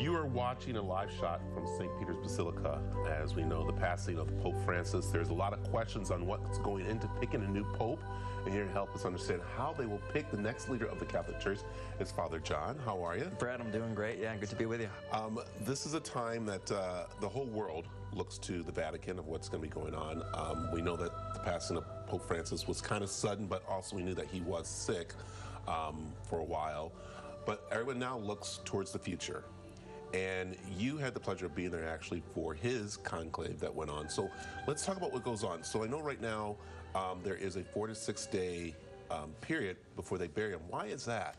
You are watching a live shot from St. Peter's Basilica. As we know, the passing of Pope Francis, there's a lot of questions on what's going into picking a new pope. And here to help us understand how they will pick the next leader of the Catholic Church is Father John. How are you? Brad, I'm doing great. Yeah, good to be with you. This is a time that the whole world looks to the Vatican of what's going to be going on. We know that the passing of Pope Francis was kind of sudden, but also we knew that he was sick for a while. But everyone now looks towards the future. And you had the pleasure of being there actually for his conclave that went on. So let's talk about what goes on. So I know right now there is a 4 to 6 day period before they bury him. Why is that?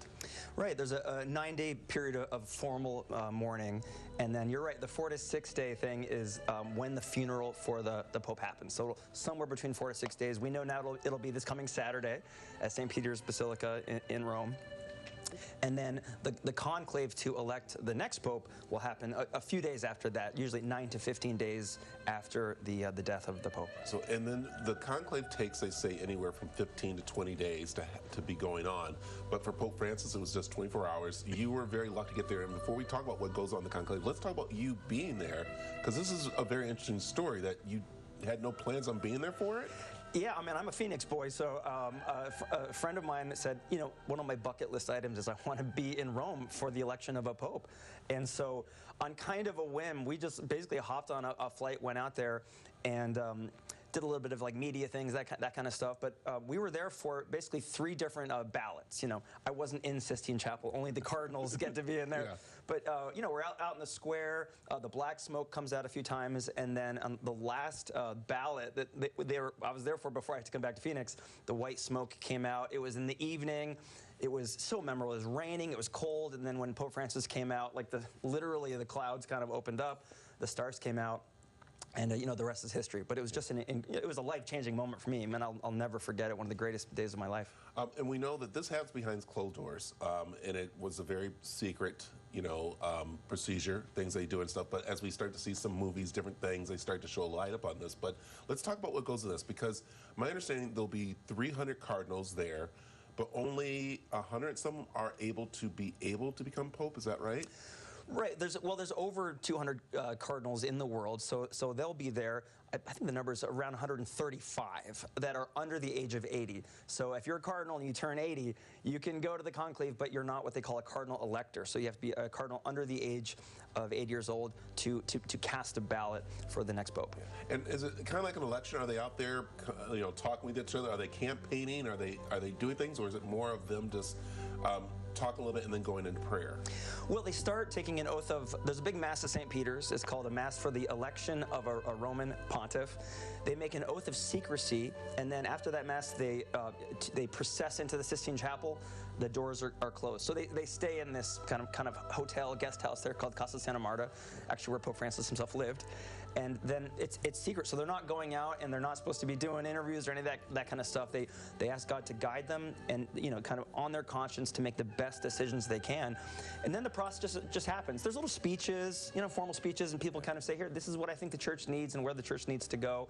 Right, there's a 9-day period of formal mourning, and then you're right, the 4 to 6 day thing is when the funeral for the Pope happens. So somewhere between 4 to 6 days. We know now it'll be this coming Saturday at St. Peter's Basilica in Rome. And then the conclave to elect the next pope will happen a few days after that, usually 9 to 15 days after the death of the pope. So, and then the conclave takes, they say, anywhere from 15 to 20 days to be going on. But for Pope Francis, it was just 24 hours. You were very lucky to get there. And before we talk about what goes on in the conclave, let's talk about you being there, because this is a very interesting story that you had no plans on being there for it. Yeah, I mean, I'm a Phoenix boy, so a friend of mine said, you know, one of my bucket list items is I want to be in Rome for the election of a pope. And so on kind of a whim, we just basically hopped on a flight, went out there, and did a little bit of like media things, that kind of stuff. But we were there for basically 3 different ballots. You know, I wasn't in Sistine Chapel. Only the cardinals get to be in there. Yeah. But you know, we're out in the square. The black smoke comes out a few times, and then on the last ballot that I was there for before I had to come back to Phoenix, the white smoke came out. It was in the evening. It was so memorable. It was raining. It was cold. And then when Pope Francis came out, like literally the clouds kind of opened up, the stars came out. And you know, the rest is history. But it was just it was a life-changing moment for me. Man, I'll never forget it. One of the greatest days of my life. And we know that this happens behind closed doors, and it was a very secret, you know, procedure, things they do and stuff. But as we start to see some movies, different things, they start to show a light up on this. But let's talk about what goes into this, because my understanding there'll be 300 cardinals there, but only 100 some are able to become pope. Is that right? Right. There's over 200 cardinals in the world, so they'll be there. I think the number is around 135 that are under the age of 80. So if you're a cardinal and you turn 80, you can go to the conclave, but you're not what they call a cardinal elector. So you have to be a cardinal under the age of 80 years old to cast a ballot for the next pope. And is it kind of like an election? Are they out there, you know, talking with each other? Are they campaigning? Are they doing things, or is it more of them just talking a little bit and then going into prayer? Well, they start taking an oath of, there's a big mass at St. Peter's. It's called a mass for the election of a Roman pontiff. They make an oath of secrecy, and then after that mass, they process into the Sistine Chapel. The doors are closed. So they stay in this kind of hotel, guest house there called Casa Santa Marta, actually where Pope Francis himself lived. And then it's secret, so they're not going out, and they're not supposed to be doing interviews or any of that kind of stuff. They ask God to guide them, and you know, kind of on their conscience to make the best decisions they can. And then the process just happens. There's little speeches, you know, formal speeches, and people kind of say, here, this is what I think the church needs and where the church needs to go.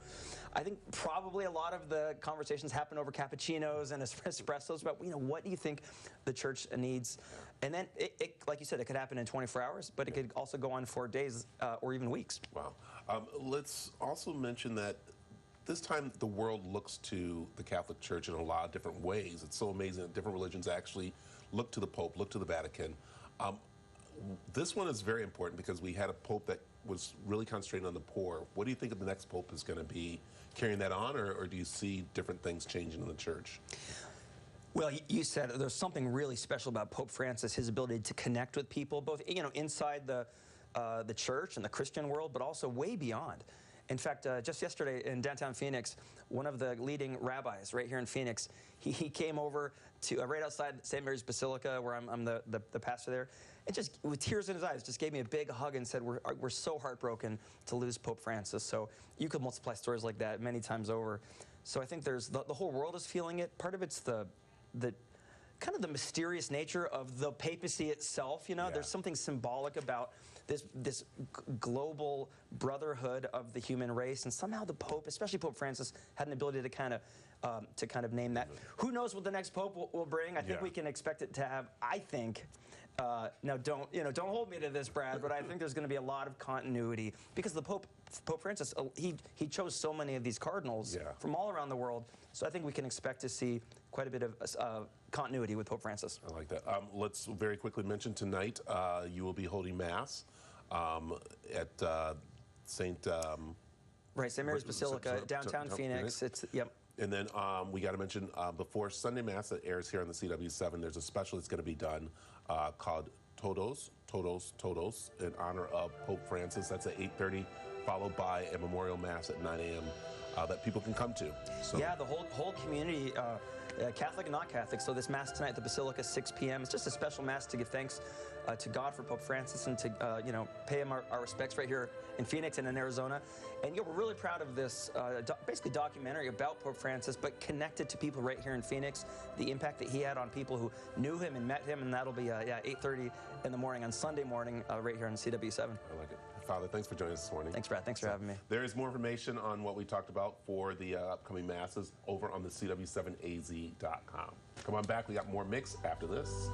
I think probably a lot of the conversations happen over cappuccinos and espressos about, you know, what do you think the church needs? And then, like you said, it could happen in 24 hours, but it could also go on for days or even weeks. Wow. Let's also mention that this time the world looks to the Catholic Church in a lot of different ways. It's so amazing that different religions actually look to the Pope, look to the Vatican. This one is very important because we had a Pope that was really concentrating on the poor. What do you think of the next Pope is going to be carrying that on, or do you see different things changing in the Church? Well, you said there's something really special about Pope Francis, his ability to connect with people, both, you know, inside the church and the Christian world, but also way beyond. In fact, just yesterday in downtown Phoenix, one of the leading rabbis right here in Phoenix, he came over to right outside St. Mary's Basilica, where I'm the pastor there, and just with tears in his eyes, just gave me a big hug and said, we're so heartbroken to lose Pope Francis. So you could multiply stories like that many times over. So I think there's the whole world is feeling it. Part of it's the kind of the mysterious nature of the papacy itself. You know, there's something symbolic about this global brotherhood of the human race, and somehow the Pope, especially Pope Francis, had an ability to kind of name that. Who knows what the next Pope will bring? I think we can expect it to have, I think, Now, don't hold me to this, Brad, but I think there's going to be a lot of continuity because Pope Francis, he chose so many of these cardinals from all around the world. So I think we can expect to see quite a bit of continuity with Pope Francis. I like that. Let's very quickly mention tonight you will be holding Mass at St. Right, St. Mary's Basilica, downtown Phoenix. And then we got to mention before Sunday Mass that airs here on the CW7, there's a special that's going to be done called Todos in honor of Pope Francis. That's at 8:30, followed by a memorial Mass at 9 a.m. That people can come to. So. Yeah, the whole community, Catholic and not Catholic. So this Mass tonight at the Basilica, 6 p.m. It's just a special Mass to give thanks to God for Pope Francis and to pay him our respects right here in Phoenix and in Arizona. And we're really proud of this basically documentary about Pope Francis, but connected to people right here in Phoenix, the impact that he had on people who knew him and met him, and that'll be 8:30 in the morning on Sunday morning right here on CW7. I like it. Father, thanks for joining us this morning. Thanks, Brad. Thanks for having me. There is more information on what we talked about for the upcoming Masses over on the CW7AZ.com. Come on back. We got more mix after this.